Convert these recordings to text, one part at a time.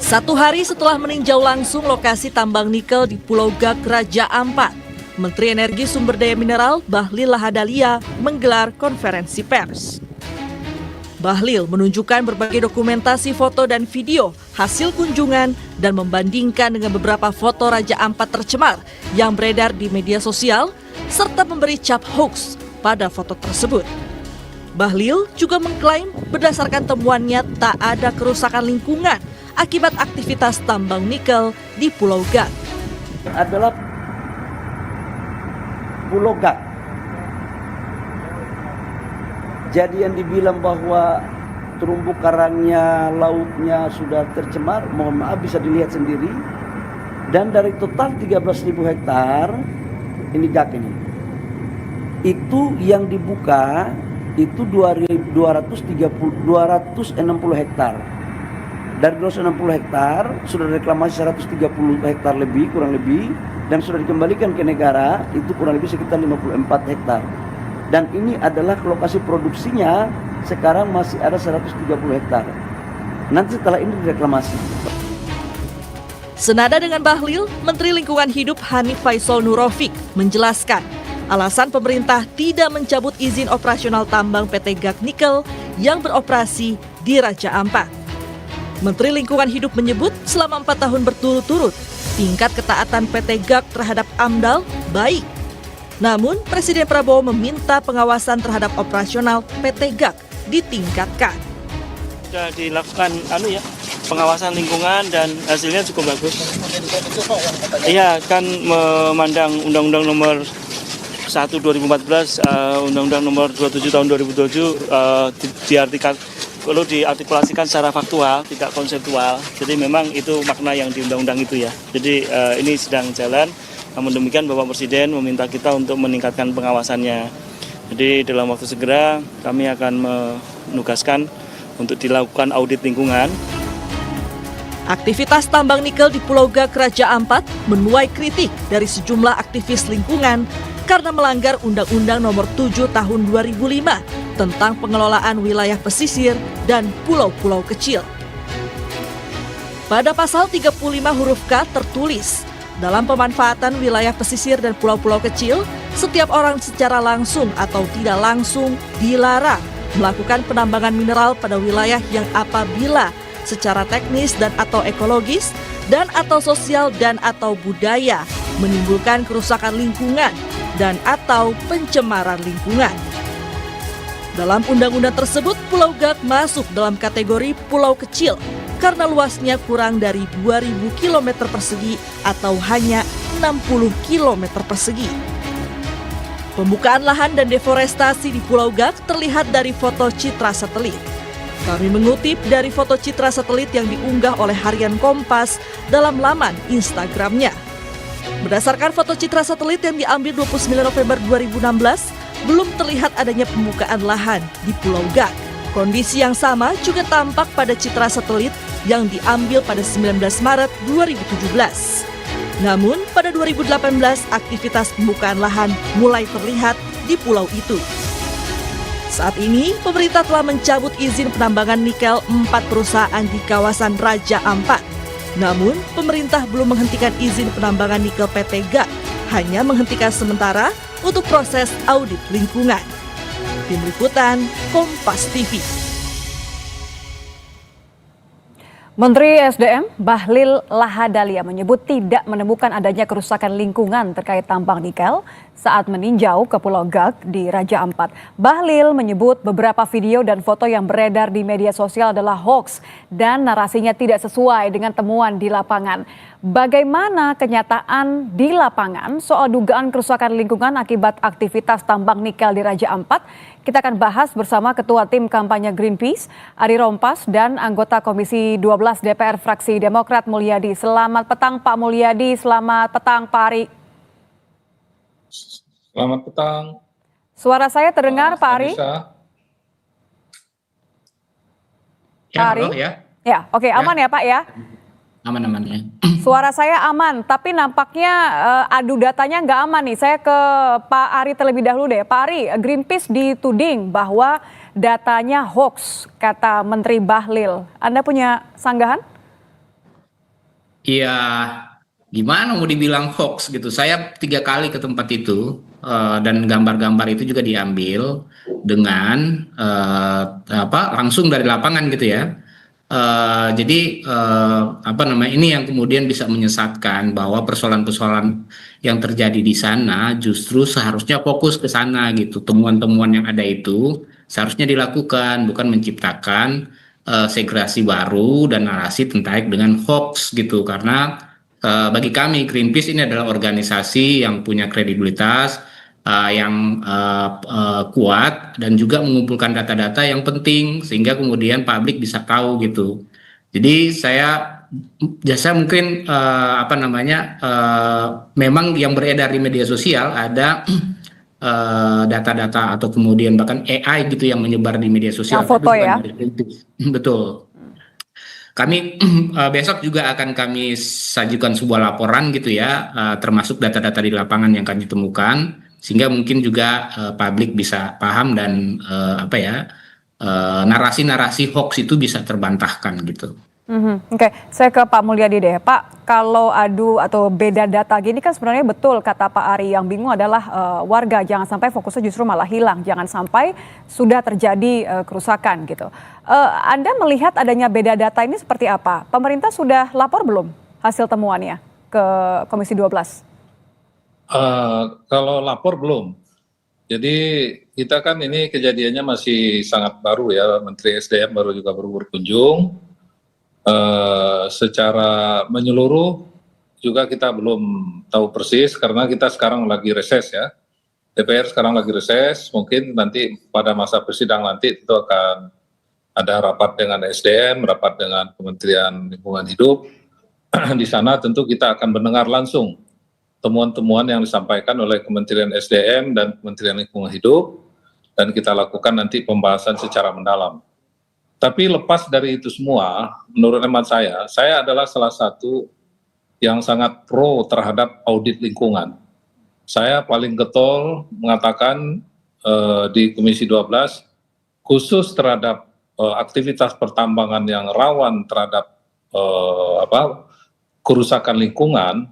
1 hari setelah meninjau langsung lokasi tambang nikel di Pulau Gak, Raja Ampat, Menteri Energi Sumber Daya Mineral Bahlil Lahadalia menggelar konferensi pers. Bahlil menunjukkan berbagai dokumentasi foto dan video hasil kunjungan dan membandingkan dengan beberapa foto Raja Ampat tercemar yang beredar di media sosial serta memberi cap hoax pada foto tersebut. Bahlil juga mengklaim berdasarkan temuannya tak ada kerusakan lingkungan akibat aktivitas tambang nikel di Pulau Gak. Adalah Pulau Gak. Jadi yang dibilang bahwa terumbu karangnya, lautnya sudah tercemar, mohon maaf bisa dilihat sendiri. Dan dari total 13.000 hektar, ini Gak ini, itu yang dibuka itu 260 hektar. Dari 260 hektar sudah reklamasi 130 hektar lebih, kurang lebih, dan sudah dikembalikan ke negara itu kurang lebih sekitar 54 hektar. Dan ini adalah lokasi produksinya sekarang masih ada 130 hektar. Nanti setelah ini direklamasi. Senada dengan Bahlil, Menteri Lingkungan Hidup Hanif Faisal Nurofik menjelaskan alasan pemerintah tidak mencabut izin operasional tambang PT Gak Nikel yang beroperasi di Raja Ampat. Menteri Lingkungan Hidup menyebut selama 4 tahun berturut-turut, tingkat ketaatan PT Gak terhadap AMDAL baik. Namun, Presiden Prabowo meminta pengawasan terhadap operasional PT Gak ditingkatkan. Sudah dilakukan pengawasan lingkungan dan hasilnya cukup bagus. Iya, kan memandang Undang-Undang Nomor 1 2014, Undang-Undang Nomor 27 tahun 2007 perlu diartikulasikan secara faktual, tidak konseptual. Jadi memang itu makna yang di undang-undang itu ya. Jadi ini sedang jalan. Namun demikian Bapak Presiden meminta kita untuk meningkatkan pengawasannya. Jadi dalam waktu segera kami akan menugaskan untuk dilakukan audit lingkungan. Aktivitas tambang nikel di Pulau Gak, Raja Ampat menuai kritik dari sejumlah aktivis lingkungan karena melanggar Undang-Undang Nomor 7 Tahun 2005 tentang pengelolaan wilayah pesisir dan pulau-pulau kecil. Pada pasal 35 huruf K tertulis, dalam pemanfaatan wilayah pesisir dan pulau-pulau kecil, setiap orang secara langsung atau tidak langsung dilarang melakukan penambangan mineral pada wilayah yang apabila secara teknis dan atau ekologis dan atau sosial dan atau budaya menimbulkan kerusakan lingkungan dan atau pencemaran lingkungan. Dalam undang-undang tersebut, Pulau Gak masuk dalam kategori pulau kecil karena luasnya kurang dari 2.000 km persegi atau hanya 60 km persegi. Pembukaan lahan dan deforestasi di Pulau Gak terlihat dari foto citra satelit. Kami mengutip dari foto citra satelit yang diunggah oleh Harian Kompas dalam laman Instagramnya. Berdasarkan foto citra satelit yang diambil 29 November 2016, belum terlihat adanya pembukaan lahan di Pulau Gak. Kondisi yang sama juga tampak pada citra satelit yang diambil pada 19 Maret 2017. Namun, pada 2018, aktivitas pembukaan lahan mulai terlihat di pulau itu. Saat ini, pemerintah telah mencabut izin penambangan nikel 4 perusahaan di kawasan Raja Ampat. Namun, pemerintah belum menghentikan izin penambangan nikel PT Gak, hanya menghentikan sementara untuk proses audit lingkungan. Tim Liputan, Kompas TV. Menteri SDM Bahlil Lahadalia menyebut tidak menemukan adanya kerusakan lingkungan terkait tambang nikel saat meninjau ke Pulau Gak di Raja Ampat. Bahlil menyebut beberapa video dan foto yang beredar di media sosial adalah hoax dan narasinya tidak sesuai dengan temuan di lapangan. Bagaimana kenyataan di lapangan soal dugaan kerusakan lingkungan akibat aktivitas tambang nikel di Raja Ampat? Kita akan bahas bersama Ketua Tim Kampanye Greenpeace, Ari Rompas, dan anggota Komisi 12 DPR Fraksi Demokrat Mulyadi. Selamat petang Pak Mulyadi, selamat petang Pak Ari. Selamat petang. Suara saya terdengar Pak Ari? Ya, Pak Ari? halo, ya. Ya, oke, aman ya Pak ya? Aman-aman ya. Suara saya aman, tapi nampaknya adu datanya nggak aman nih. Saya ke Pak Ari terlebih dahulu deh. Pak Ari, Greenpeace dituding bahwa datanya hoax, kata Menteri Bahlil. Anda punya sanggahan? Iya, gimana mau dibilang hoax gitu. Saya 3 kali ke tempat itu, dan gambar-gambar itu juga diambil dengan langsung dari lapangan gitu ya. Jadi apa namanya, ini yang kemudian bisa menyesatkan bahwa persoalan-persoalan yang terjadi di sana justru seharusnya fokus ke sana gitu. Temuan-temuan yang ada itu seharusnya dilakukan, bukan menciptakan segregasi baru dan narasi terkait dengan hoax gitu. Karena bagi kami Greenpeace ini adalah organisasi yang punya kredibilitas, yang kuat, dan juga mengumpulkan data-data yang penting sehingga kemudian publik bisa tahu gitu. Jadi saya mungkin apa namanya, memang yang beredar di media sosial ada data-data atau kemudian bahkan AI gitu yang menyebar di media sosial. Yang foto tapi bukan ya? dari Greenpeace. Betul. Kami besok juga akan kami sajukan sebuah laporan gitu ya, termasuk data-data di lapangan yang kami temukan, sehingga mungkin juga publik bisa paham dan narasi-narasi hoax itu bisa terbantahkan gitu. Oke, saya ke Pak Mulyadi deh. Pak, kalau adu atau beda data gini kan sebenarnya betul kata Pak Ari, yang bingung adalah warga, jangan sampai fokusnya justru malah hilang, jangan sampai sudah terjadi kerusakan gitu. Anda melihat adanya beda data ini seperti apa? Pemerintah sudah lapor belum hasil temuannya ke Komisi 12? Kalau lapor belum. Jadi kita kan ini kejadiannya masih sangat baru ya, Menteri SDM baru berkunjung. Secara menyeluruh juga kita belum tahu persis karena kita sekarang lagi reses ya. DPR sekarang lagi reses, mungkin nanti pada masa persidangan nanti itu akan ada rapat dengan SDM, rapat dengan Kementerian Lingkungan Hidup. Di sana tentu kita akan mendengar langsung temuan-temuan yang disampaikan oleh Kementerian SDM dan Kementerian Lingkungan Hidup, dan kita lakukan nanti pembahasan secara mendalam. Tapi lepas dari itu semua, menurut hemat saya adalah salah satu yang sangat pro terhadap audit lingkungan. Saya paling getol mengatakan di Komisi 12, khusus terhadap aktivitas pertambangan yang rawan terhadap kerusakan lingkungan,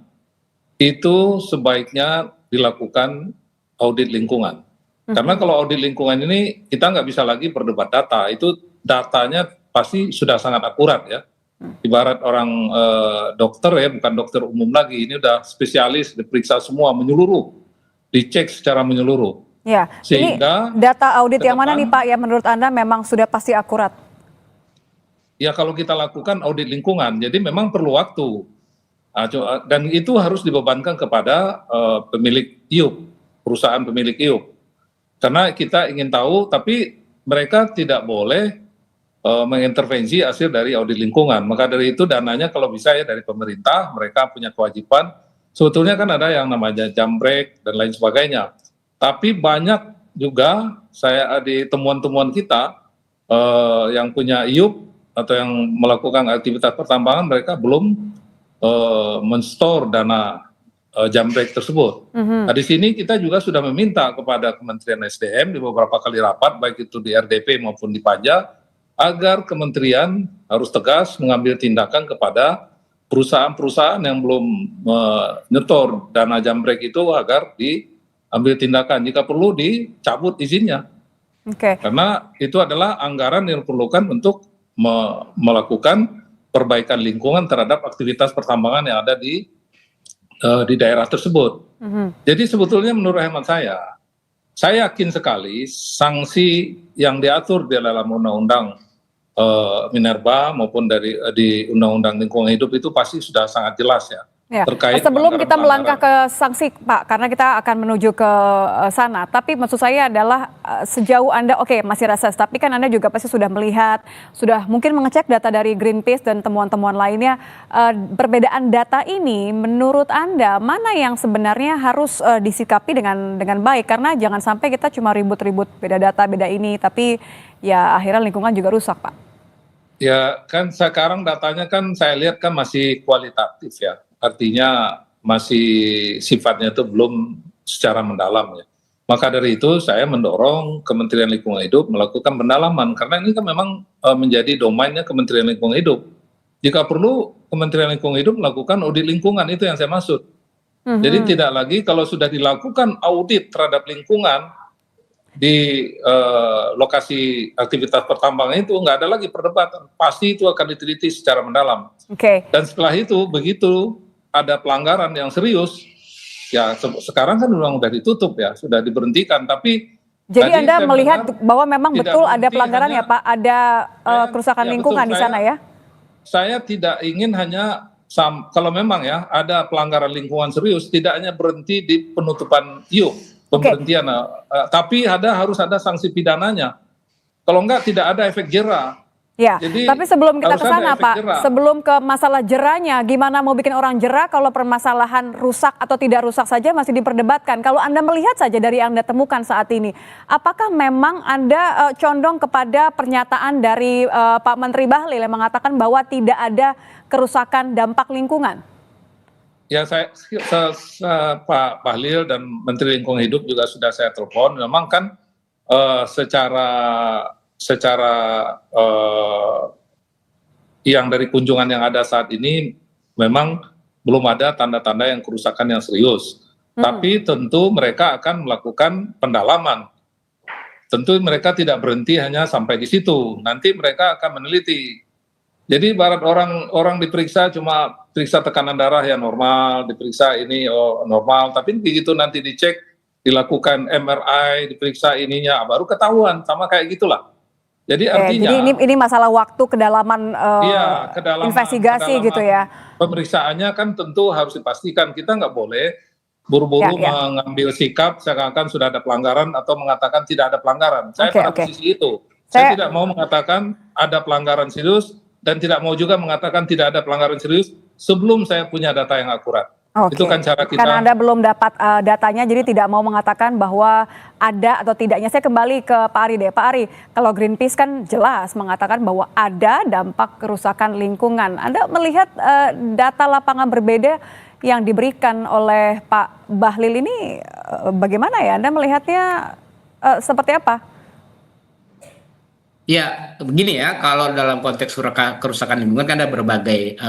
itu sebaiknya dilakukan audit lingkungan. Karena kalau audit lingkungan ini kita nggak bisa lagi berdebat data, itu datanya pasti sudah sangat akurat ya. Ibarat orang dokter ya, bukan dokter umum lagi, ini udah spesialis, diperiksa semua menyeluruh, dicek secara menyeluruh. Ya, sehingga ini data audit yang mana nih Pak yang menurut Anda memang sudah pasti akurat? Ya kalau kita lakukan audit lingkungan, jadi memang perlu waktu. Dan itu harus dibebankan kepada pemilik IUP, perusahaan pemilik IUP. Karena kita ingin tahu, tapi mereka tidak boleh mengintervensi hasil dari audit lingkungan. Maka dari itu dananya kalau bisa ya dari pemerintah, mereka punya kewajiban. Sebetulnya kan ada yang namanya jambret dan lain sebagainya. Tapi banyak juga saya di temuan-temuan kita yang punya IUP atau yang melakukan aktivitas pertambangan, mereka belum men-store dana jambret tersebut. Nah, di sini kita juga sudah meminta kepada Kementerian SDM di beberapa kali rapat, baik itu di RDP maupun di Panja, agar kementerian harus tegas mengambil tindakan kepada perusahaan-perusahaan yang belum menyetor dana jambret itu agar diambil tindakan, jika perlu dicabut izinnya. Karena itu adalah anggaran yang diperlukan untuk melakukan perbaikan lingkungan terhadap aktivitas pertambangan yang ada di daerah tersebut. Jadi sebetulnya menurut hemat saya yakin sekali sanksi yang diatur di dalam undang-undang Minerba maupun di undang-undang lingkungan hidup itu pasti sudah sangat jelas ya. Terkait sebelum kita melangkah ke sanksi Pak, karena kita akan menuju ke sana, tapi maksud saya adalah sejauh Anda, oke, masih reses, tapi kan Anda juga pasti sudah melihat, sudah mungkin mengecek data dari Greenpeace dan temuan-temuan lainnya. Perbedaan data ini menurut Anda mana yang sebenarnya harus disikapi dengan baik? Karena jangan sampai kita cuma ribut-ribut beda data, beda ini, tapi ya akhirnya lingkungan juga rusak Pak. Ya kan sekarang datanya kan saya lihat kan masih kualitatif ya. Artinya masih sifatnya itu belum secara mendalam ya. Maka dari itu saya mendorong Kementerian Lingkungan Hidup melakukan pendalaman, karena ini kan memang menjadi domainnya Kementerian Lingkungan Hidup. Jika perlu Kementerian Lingkungan Hidup melakukan audit lingkungan, itu yang saya maksud. Jadi tidak lagi kalau sudah dilakukan audit terhadap lingkungan di lokasi aktivitas pertambangan itu, nggak ada lagi perdebatan, pasti itu akan diteliti secara mendalam. Dan setelah itu begitu ada pelanggaran yang serius, ya sekarang kan udah ditutup ya, sudah diberhentikan. Tapi jadi tadi Anda saya melihat mendengar bahwa memang tidak betul ada berhenti pelanggaran hanya- ya Pak, ada kerusakan ya, lingkungan betul. di sana ya? Saya tidak ingin hanya kalau memang ya ada pelanggaran lingkungan serius, tidak hanya berhenti di penutupan iup, pemberhentian, tapi harus ada sanksi pidananya. Kalau enggak tidak ada efek jera. Ya, Jadi, tapi sebelum kita harus ke ada sana efek Pak, jera. sebelum ke masalah jerahnya, gimana mau bikin orang jerah kalau permasalahan rusak atau tidak rusak saja masih diperdebatkan. Kalau Anda melihat saja dari yang Anda temukan saat ini, apakah memang Anda condong kepada pernyataan dari Pak Menteri Bahlil yang mengatakan bahwa tidak ada kerusakan dampak lingkungan? Ya, Pak Bahlil dan Menteri Lingkungan Hidup juga sudah saya telepon. Memang kan secara yang dari kunjungan yang ada saat ini memang belum ada tanda-tanda yang kerusakan yang serius. Tapi tentu mereka akan melakukan pendalaman. Tentu mereka tidak berhenti hanya sampai di situ. Nanti mereka akan meneliti. Jadi barat orang diperiksa cuma periksa tekanan darah yang normal, diperiksa ini normal, tapi begitu nanti dicek, dilakukan MRI, diperiksa ininya, baru ketahuan, sama kayak gitulah. Jadi artinya, jadi ini masalah waktu kedalaman, investigasi kedalaman gitu ya. Pemeriksaannya kan tentu harus dipastikan. Kita nggak boleh buru-buru mengambil sikap seakan-akan sudah ada pelanggaran atau mengatakan tidak ada pelanggaran. Saya pada posisi itu. Saya tidak mau mengatakan ada pelanggaran serius dan tidak mau juga mengatakan tidak ada pelanggaran serius sebelum saya punya data yang akurat. Itu kan cara kita. Karena Anda belum dapat datanya, jadi tidak mau mengatakan bahwa ada atau tidaknya. Saya kembali ke Pak Ari deh. Pak Ari, kalau Greenpeace kan jelas mengatakan bahwa ada dampak kerusakan lingkungan. Anda melihat data lapangan berbeda yang diberikan oleh Pak Bahlil ini bagaimana ya? Anda melihatnya seperti apa? Ya, begini ya, kalau dalam konteks kerusakan lingkungan kan ada berbagai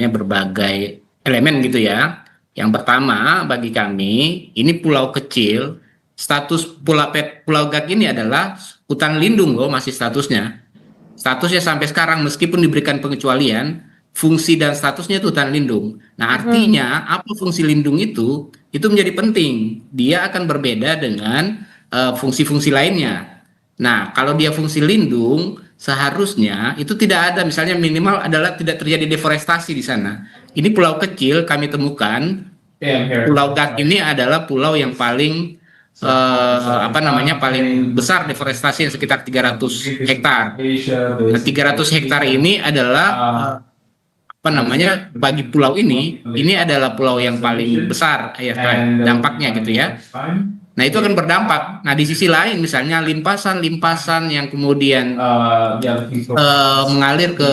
berbagai elemen gitu ya. Yang pertama bagi kami, ini pulau kecil, status Pulau Gak ini adalah hutan lindung loh, masih statusnya. Statusnya sampai sekarang meskipun diberikan pengecualian, fungsi dan statusnya itu hutan lindung. Nah, artinya apa fungsi lindung itu menjadi penting. Dia akan berbeda dengan fungsi-fungsi lainnya. Nah, kalau dia fungsi lindung, seharusnya itu tidak ada, misalnya minimal adalah tidak terjadi deforestasi di sana. Ini pulau kecil kami temukan, Pulau Gak ini adalah pulau yang paling paling besar deforestasi, sekitar 300 hektar. Nah, 300 hektar ini adalah bagi pulau ini adalah pulau yang paling besar ya dampaknya gitu ya. Nah, itu akan berdampak. Nah, di sisi lain misalnya limpasan yang kemudian mengalir ke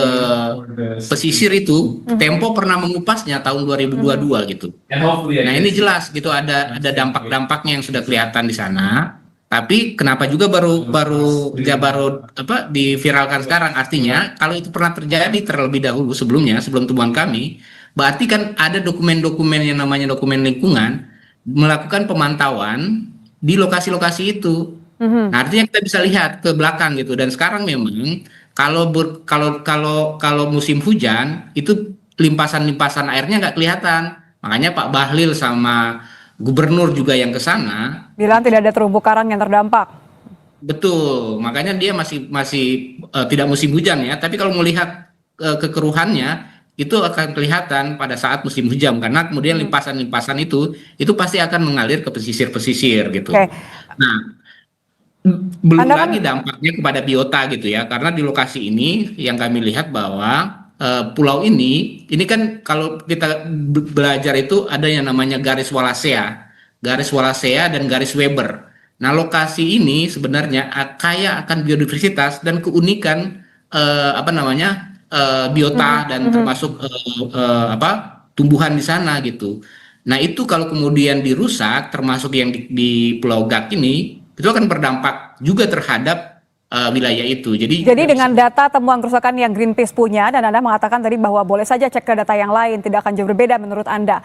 pesisir itu, Tempo pernah mengupasnya tahun 2022 gitu. Nah, ini jelas gitu ada dampak-dampaknya yang sudah kelihatan di sana. Tapi kenapa juga baru diviralkan sekarang? Artinya kalau itu pernah terjadi terlebih dahulu sebelum temuan kami, berarti kan ada dokumen-dokumen yang namanya dokumen lingkungan melakukan pemantauan di lokasi-lokasi itu. Nah, artinya kita bisa lihat ke belakang gitu. Dan sekarang memang kalau musim hujan itu limpasan airnya nggak kelihatan. Makanya Pak Bahlil sama gubernur juga yang ke sana bilang tidak ada terumbu karang yang terdampak. Betul, makanya dia masih tidak musim hujan ya. Tapi kalau melihat kekeruhannya itu akan kelihatan pada saat musim hujan, karena kemudian limpasan-limpasan itu pasti akan mengalir ke pesisir-pesisir gitu. Nah, belum lagi dampaknya kepada biota gitu ya, karena di lokasi ini yang kami lihat bahwa pulau ini kan kalau kita belajar itu ada yang namanya garis Wallacea dan garis Weber. Nah, lokasi ini sebenarnya kaya akan biodiversitas dan keunikan biota dan termasuk tumbuhan di sana gitu. Nah, itu kalau kemudian dirusak, termasuk yang di Pulau Gak ini, itu akan berdampak juga terhadap wilayah itu. Jadi dengan data temuan kerusakan yang Greenpeace punya, dan Anda mengatakan tadi bahwa boleh saja cek ke data yang lain, tidak akan jauh berbeda menurut Anda.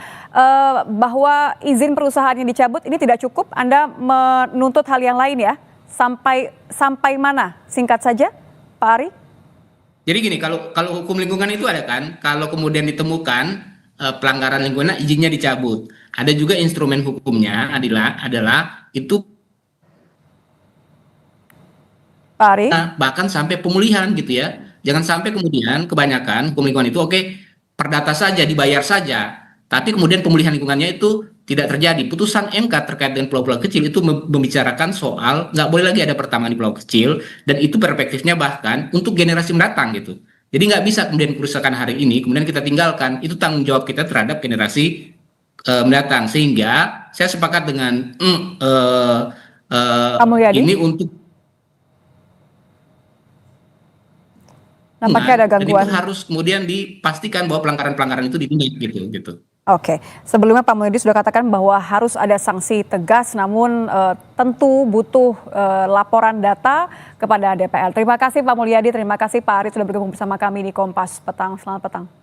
Bahwa izin perusahaan yang dicabut ini tidak cukup, Anda menuntut hal yang lain ya? Sampai mana? Singkat saja, Pak Ari. Jadi gini, kalau hukum lingkungan itu ada kan, kalau kemudian ditemukan pelanggaran lingkungan, izinnya dicabut. Ada juga instrumen hukumnya adalah itu Pak Ari. bahkan sampai pemulihan gitu ya. Jangan sampai kemudian kebanyakan hukum lingkungan itu perdata saja, dibayar saja, tapi kemudian pemulihan lingkungannya itu tidak terjadi. Putusan MK terkait dengan pulau-pulau kecil itu membicarakan soal nggak boleh lagi ada pertambangan di pulau kecil, dan itu perspektifnya bahkan untuk generasi mendatang gitu. Jadi nggak bisa kemudian kerusakan hari ini kemudian kita tinggalkan, itu tanggung jawab kita terhadap generasi mendatang. Sehingga saya sepakat dengan ini untuk nampaknya ada dan itu gangguan. harus kemudian dipastikan bahwa pelanggaran-pelanggaran itu ditindak gitu. Oke, sebelumnya Pak Mulyadi sudah katakan bahwa harus ada sanksi tegas, namun tentu butuh laporan data kepada DPR. Terima kasih Pak Mulyadi, terima kasih Pak Ari sudah bergabung bersama kami di Kompas Petang. Selamat petang.